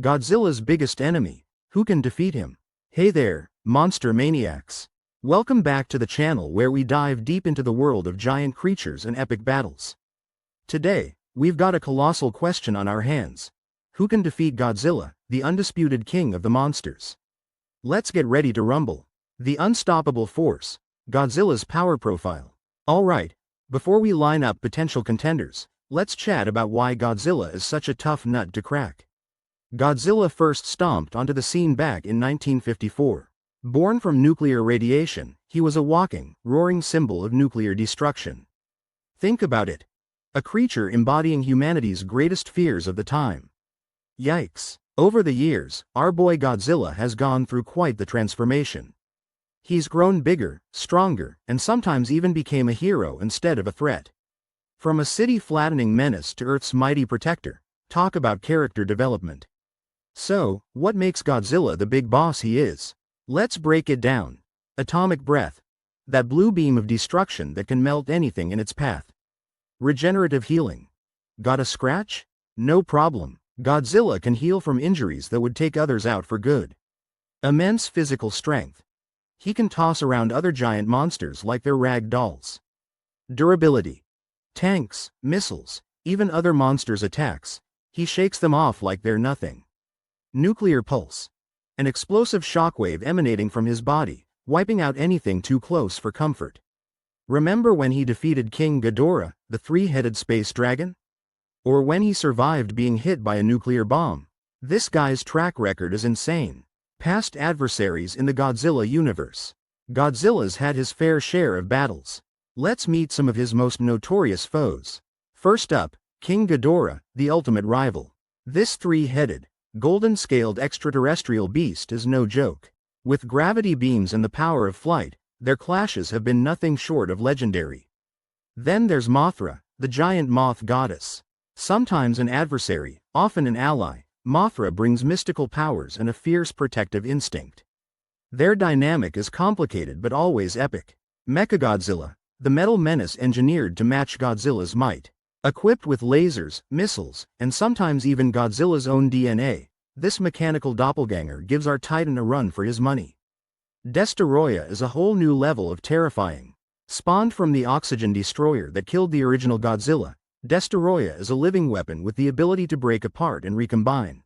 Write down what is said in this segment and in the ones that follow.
Godzilla's biggest enemy. Who can defeat him? Hey there, monster maniacs. Welcome back to the channel where we dive deep into the world of giant creatures and epic battles. Today, we've got a colossal question on our hands. Who can defeat Godzilla, the undisputed king of the monsters? Let's get ready to rumble. The unstoppable force. Godzilla's power profile. Alright, before we line up potential contenders, let's chat about why Godzilla is such a tough nut to crack. Godzilla first stomped onto the scene back in 1954. Born from nuclear radiation, he was a walking, roaring symbol of nuclear destruction. Think about it. A creature embodying humanity's greatest fears of the time. Yikes. Over the years, our boy Godzilla has gone through quite the transformation. He's grown bigger, stronger, and sometimes even became a hero instead of a threat. From a city-flattening menace to Earth's mighty protector, talk about character development. So, what makes Godzilla the big boss he is? Let's break it down. Atomic breath. That blue beam of destruction that can melt anything in its path. Regenerative healing. Got a scratch? No problem. Godzilla can heal from injuries that would take others out for good. Immense physical strength. He can toss around other giant monsters like they're rag dolls. Durability. Tanks, missiles, even other monsters' attacks, he shakes them off like they're nothing. Nuclear pulse. An explosive shockwave emanating from his body, wiping out anything too close for comfort. Remember when he defeated King Ghidorah, the three-headed space dragon? Or when he survived being hit by a nuclear bomb? This guy's track record is insane. Past adversaries in the Godzilla universe. Godzilla's had his fair share of battles. Let's meet some of his most notorious foes. First up, King Ghidorah, the ultimate rival. This three-headed, golden-scaled extraterrestrial beast is no joke. With gravity beams and the power of flight, their clashes have been nothing short of legendary. Then there's Mothra, the giant moth goddess. Sometimes an adversary, often an ally, Mothra brings mystical powers and a fierce protective instinct. Their dynamic is complicated but always epic. Mechagodzilla, the metal menace engineered to match Godzilla's might. Equipped with lasers, missiles, and sometimes even Godzilla's own DNA, this mechanical doppelganger gives our titan a run for his money. Destoroyah is a whole new level of terrifying. Spawned from the oxygen destroyer that killed the original Godzilla, Destoroyah is a living weapon with the ability to break apart and recombine.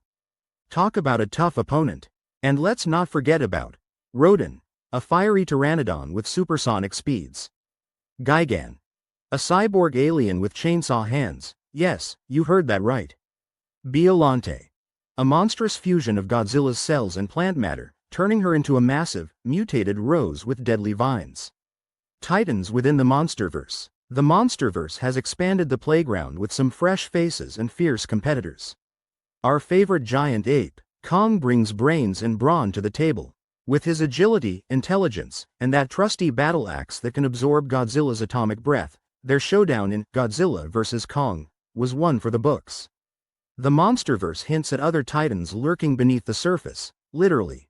Talk about a tough opponent. And let's not forget about Rodan, a fiery pteranodon with supersonic speeds. Gigan, a cyborg alien with chainsaw hands. Yes, you heard that right. Biollante, a monstrous fusion of Godzilla's cells and plant matter, turning her into a massive, mutated rose with deadly vines. Titans within the Monsterverse. The Monsterverse has expanded the playground with some fresh faces and fierce competitors. Our favorite giant ape, Kong, brings brains and brawn to the table. With his agility, intelligence, and that trusty battle axe that can absorb Godzilla's atomic breath, their showdown in Godzilla vs. Kong was one for the books. The Monsterverse hints at other titans lurking beneath the surface, literally.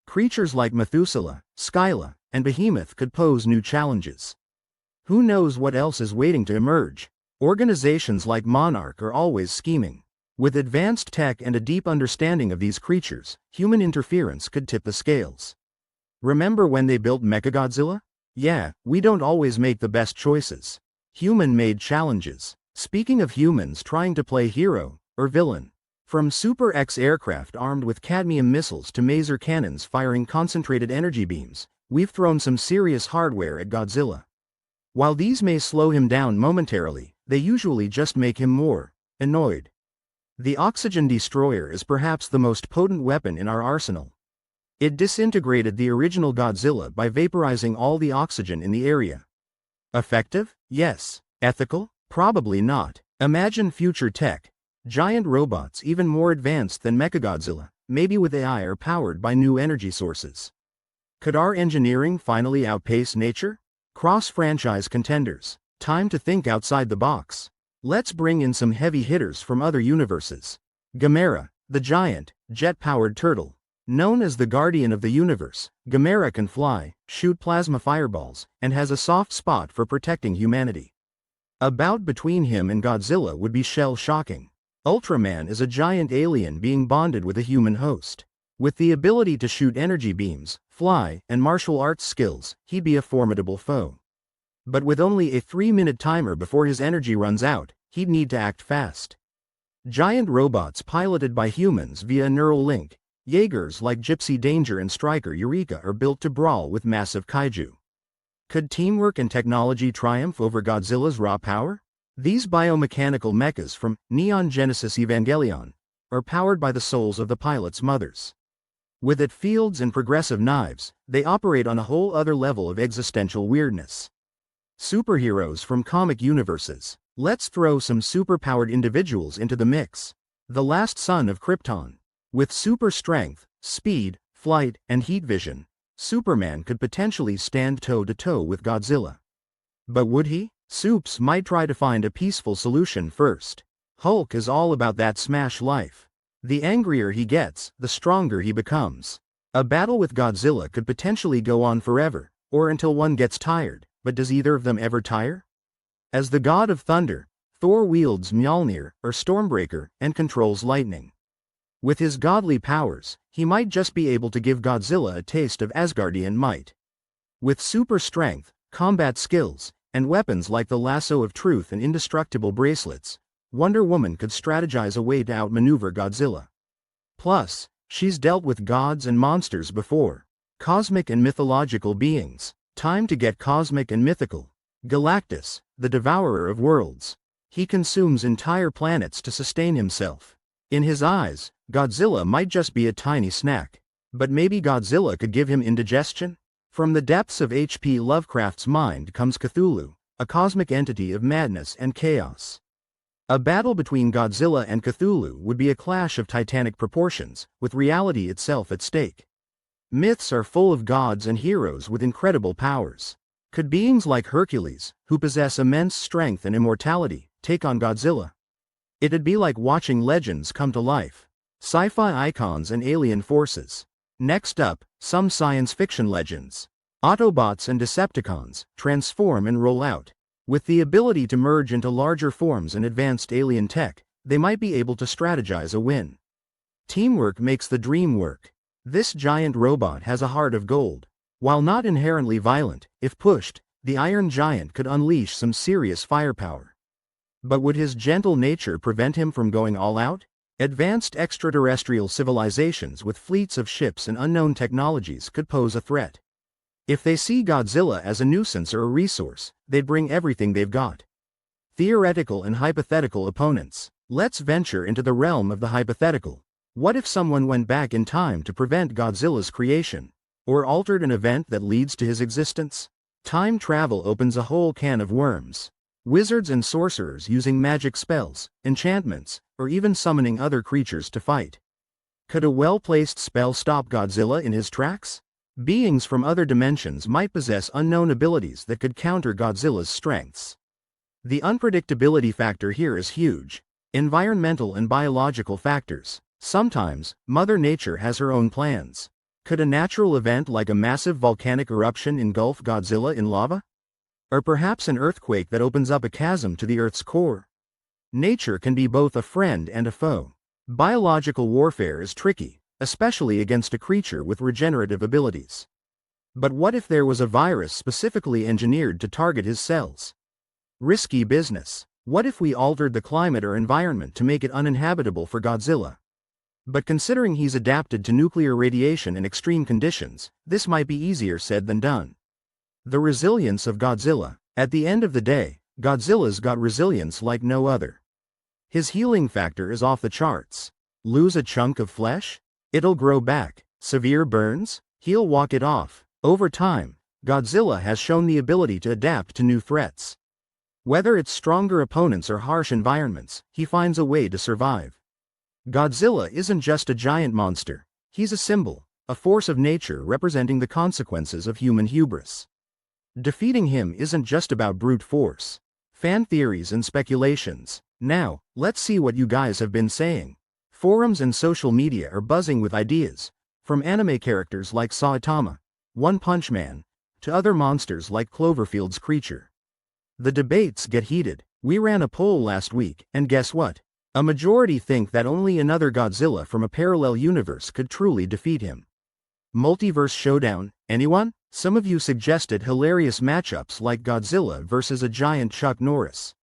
Creatures like Methuselah, Skyla, and Behemoth could pose new challenges. Who knows what else is waiting to emerge? Organizations like Monarch are always scheming. With advanced tech and a deep understanding of these creatures, human interference could tip the scales. Remember when they built Mechagodzilla? Yeah, we don't always make the best choices. Human-made challenges. Speaking of humans trying to play hero, or villain. From Super X aircraft armed with cadmium missiles to maser cannons firing concentrated energy beams, we've thrown some serious hardware at Godzilla. While these may slow him down momentarily, they usually just make him more annoyed. The oxygen destroyer is perhaps the most potent weapon in our arsenal. It disintegrated the original Godzilla by vaporizing all the oxygen in the area. Effective? Yes. Ethical? Probably not. Imagine future tech. Giant robots even more advanced than Mechagodzilla, maybe with AI or powered by new energy sources. Could our engineering finally outpace nature? Cross-franchise contenders. Time to think outside the box. Let's bring in some heavy hitters from other universes. Gamera, the giant, jet-powered turtle. Known as the guardian of the universe, Gamera can fly, shoot plasma fireballs, and has a soft spot for protecting humanity. A bout between him and Godzilla would be shell-shocking. Ultraman is a giant alien being bonded with a human host. With the ability to shoot energy beams, fly, and martial arts skills, he'd be a formidable foe. But with only a 3-minute timer before his energy runs out, he'd need to act fast. Giant robots piloted by humans via a neural link, Jaegers like Gypsy Danger and Striker Eureka are built to brawl with massive kaiju. Could teamwork and technology triumph over Godzilla's raw power? These biomechanical mechas from Neon Genesis Evangelion are powered by the souls of the pilot's mothers. With its fields and progressive knives, they operate on a whole other level of existential weirdness. Superheroes from comic universes. Let's throw some superpowered individuals into the mix. The last son of Krypton. With super strength, speed, flight, and heat vision, Superman could potentially stand toe-to-toe with Godzilla. But would he? Supes might try to find a peaceful solution first. Hulk is all about that smash life. The angrier he gets, the stronger he becomes. A battle with Godzilla could potentially go on forever, or until one gets tired, but does either of them ever tire? As the god of thunder, Thor wields Mjolnir, or Stormbreaker, and controls lightning. With his godly powers, he might just be able to give Godzilla a taste of Asgardian might. With super strength, combat skills, and weapons like the lasso of truth and indestructible bracelets, Wonder Woman could strategize a way to outmaneuver Godzilla. Plus, she's dealt with gods and monsters before. Cosmic and mythological beings. Time to get cosmic and mythical. Galactus, the devourer of worlds. He consumes entire planets to sustain himself. In his eyes, Godzilla might just be a tiny snack. But maybe Godzilla could give him indigestion? From the depths of H.P. Lovecraft's mind comes Cthulhu, a cosmic entity of madness and chaos. A battle between Godzilla and Cthulhu would be a clash of titanic proportions, with reality itself at stake. Myths are full of gods and heroes with incredible powers. Could beings like Hercules, who possess immense strength and immortality, take on Godzilla? It'd be like watching legends come to life. Sci-fi icons and alien forces. Next up, some science fiction legends. Autobots and Decepticons transform and roll out. With the ability to merge into larger forms and advanced alien tech, they might be able to strategize a win. Teamwork makes the dream work. This giant robot has a heart of gold. While not inherently violent, if pushed, the Iron Giant could unleash some serious firepower. But would his gentle nature prevent him from going all out? Advanced extraterrestrial civilizations with fleets of ships and unknown technologies could pose a threat. If they see Godzilla as a nuisance or a resource, they'd bring everything they've got. Theoretical and hypothetical opponents. Let's venture into the realm of the hypothetical. What if someone went back in time to prevent Godzilla's creation? Or altered an event that leads to his existence? Time travel opens a whole can of worms. Wizards and sorcerers using magic spells, enchantments, or even summoning other creatures to fight. Could a well-placed spell stop Godzilla in his tracks? Beings from other dimensions might possess unknown abilities that could counter Godzilla's strengths. The unpredictability factor here is huge. Environmental and biological factors. Sometimes, Mother Nature has her own plans. Could a natural event like a massive volcanic eruption engulf Godzilla in lava? Or perhaps an earthquake that opens up a chasm to the Earth's core? Nature can be both a friend and a foe. Biological warfare is tricky, especially against a creature with regenerative abilities. But what if there was a virus specifically engineered to target his cells? Risky business. What if we altered the climate or environment to make it uninhabitable for Godzilla? But considering he's adapted to nuclear radiation in extreme conditions, this might be easier said than done. The resilience of Godzilla. At the end of the day, Godzilla's got resilience like no other. His healing factor is off the charts. Lose a chunk of flesh? It'll grow back. Severe burns? He'll walk it off. Over time, Godzilla has shown the ability to adapt to new threats. Whether it's stronger opponents or harsh environments, he finds a way to survive. Godzilla isn't just a giant monster. He's a symbol, a force of nature representing the consequences of human hubris. Defeating him isn't just about brute force. Fan theories and speculations. Now, let's see what you guys have been saying. Forums and social media are buzzing with ideas, from anime characters like Saitama, One Punch Man, to other monsters like Cloverfield's creature. The debates get heated. We ran a poll last week, and guess what? A majority think that only another Godzilla from a parallel universe could truly defeat him. Multiverse Showdown, anyone? Some of you suggested hilarious matchups like Godzilla versus a giant Chuck Norris.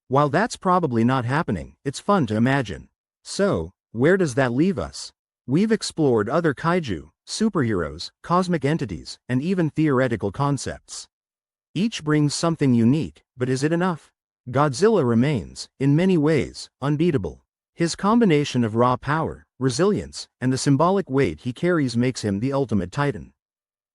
While that's probably not happening, it's fun to imagine. So, where does that leave us? We've explored other kaiju, superheroes, cosmic entities, and even theoretical concepts. Each brings something unique, but is it enough? Godzilla remains, in many ways, unbeatable. His combination of raw power, resilience, and the symbolic weight he carries makes him the ultimate titan.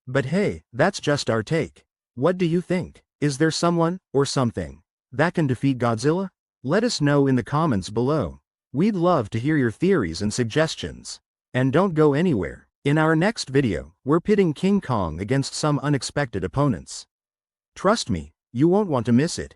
But hey, that's just our take. What do you think? Is there someone, or something, that can defeat Godzilla? Let us know in the comments below. We'd love to hear your theories and suggestions. And don't go anywhere. In our next video, we're pitting King Kong against some unexpected opponents. Trust me, you won't want to miss it.